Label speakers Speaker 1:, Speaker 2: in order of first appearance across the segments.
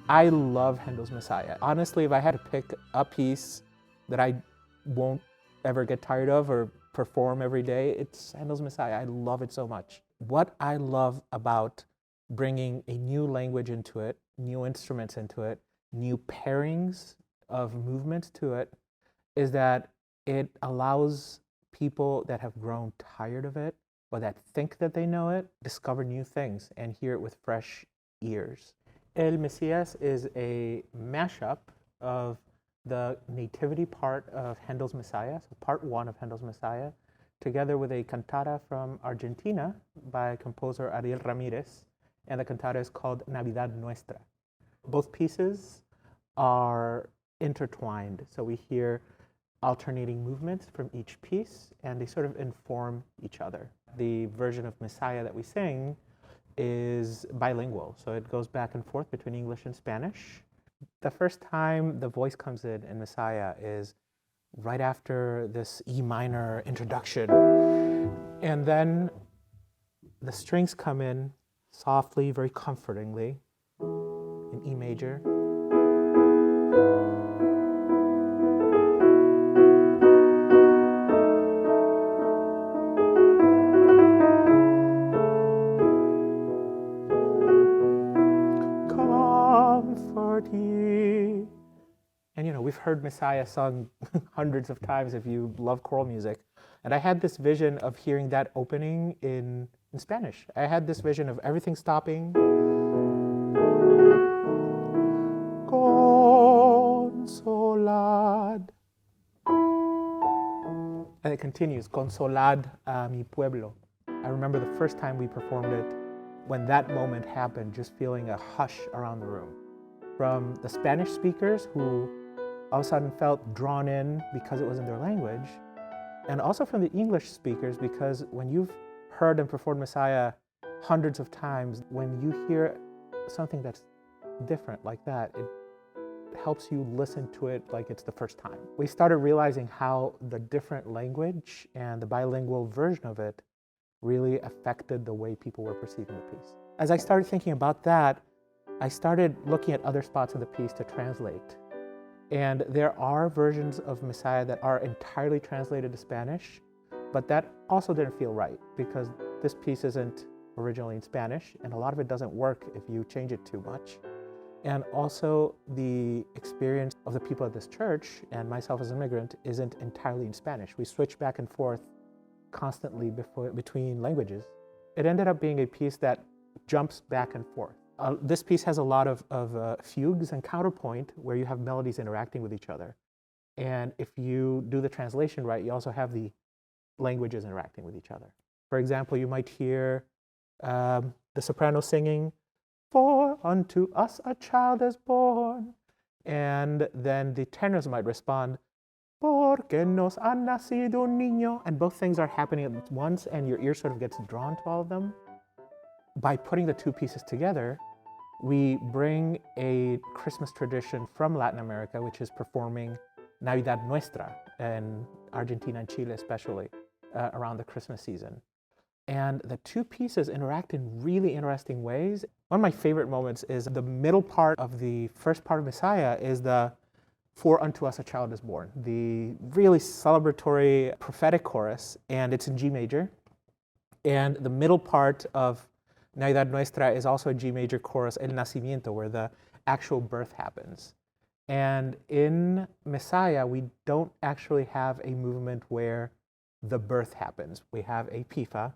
Speaker 1: I love Handel's Messiah. Honestly, if I had to pick a piece that I won't ever get tired of or perform every day, it's Handel's Messiah. I love it so much. What I love about bringing a new language into it, new instruments into it, new pairings of movements to it, is that it allows people that have grown tired of it or that think that they know it discover new things and hear it with fresh ears. El Mesías is a mashup of the nativity part of Handel's Messiah, so part one of Handel's Messiah, together with a cantata from Argentina by composer Ariel Ramírez, and the cantata is called Navidad Nuestra. Both pieces are intertwined, so we hear alternating movements from each piece, and they sort of inform each other. The version of Messiah that we sing is bilingual, so it goes back and forth between English and Spanish. The first time the voice comes in Messiah is right after this E minor introduction, and then the strings come in softly, very comfortingly, in E major. And we've heard Messiah sung hundreds of times if you love choral music. And I had this vision of hearing that opening in Spanish. I had this vision of everything stopping. Consolad. And it continues, Consolad a mi pueblo. I remember the first time we performed it, when that moment happened, just feeling a hush around the room. From the Spanish speakers who all of a sudden felt drawn in because it was in their language, and also from the English speakers, because when you've heard and performed Messiah hundreds of times, when you hear something that's different like that, it helps you listen to it like it's the first time. We started realizing how the different language and the bilingual version of it really affected the way people were perceiving the piece. As I started thinking about that, I started looking at other spots of the piece to translate. And there are versions of Messiah that are entirely translated to Spanish, but that also didn't feel right because this piece isn't originally in Spanish, and a lot of it doesn't work if you change it too much. And also the experience of the people at this church, and myself as an immigrant, isn't entirely in Spanish. We switch back and forth constantly between languages. It ended up being a piece that jumps back and forth. This piece has a lot of fugues and counterpoint where you have melodies interacting with each other. And if you do the translation right, you also have the languages interacting with each other. For example, you might hear the soprano singing, "For unto us a child is born." And then the tenors might respond, "Porque nos ha nacido un niño." And both things are happening at once, and your ear sort of gets drawn to all of them. By putting the two pieces together, we bring a Christmas tradition from Latin America, which is performing Navidad Nuestra in Argentina and Chile especially, around the Christmas season. And the two pieces interact in really interesting ways. One of my favorite moments is the middle part of the first part of Messiah is the "For unto us a child is born," the really celebratory prophetic chorus, and it's in G major. And the middle part of Navidad Nuestra is also a G major chorus, El Nacimiento, where the actual birth happens. And in Messiah, we don't actually have a movement where the birth happens. We have a pifa,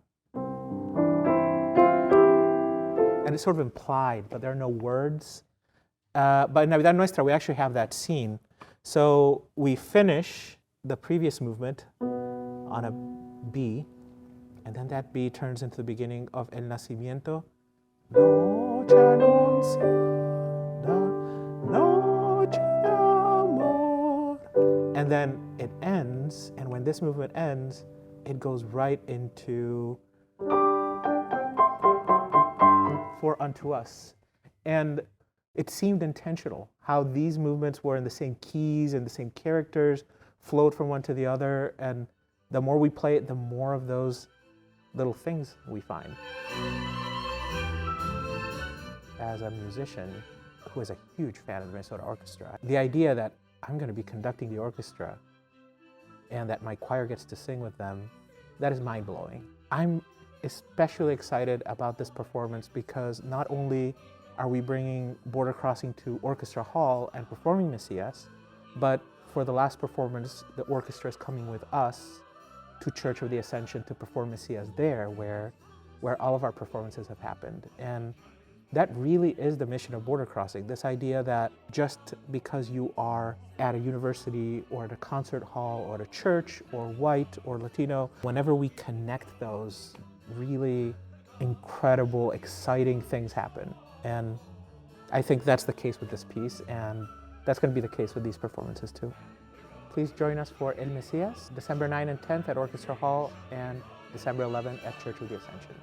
Speaker 1: and it's sort of implied, but there are no words. But in Navidad Nuestra, we actually have that scene. So we finish the previous movement on a B, and then that B turns into the beginning of El Nacimiento. Noche anunciada, noche de amor. And then it ends, and when this movement ends, it goes right into For unto us. And it seemed intentional how these movements were in the same keys and the same characters, flowed from one to the other, and the more we play it, the more of those little things we find. As a musician, who is a huge fan of the Minnesota Orchestra. The idea that I'm going to be conducting the orchestra and that my choir gets to sing with them, that is mind-blowing. I'm especially excited about this performance because not only are we bringing Border Crossing to Orchestra Hall and performing Mesías, but for the last performance, the orchestra is coming with us to Church of the Ascension to perform Mesías there, where all of our performances have happened. And that really is the mission of Border Crossing, this idea that just because you are at a university or at a concert hall or at a church or white or Latino, whenever we connect those, really incredible, exciting things happen. And I think that's the case with this piece, and that's going to be the case with these performances too. Please join us for El Mesías, December 9 and 10th at Orchestra Hall and December 11 at Church of the Ascension.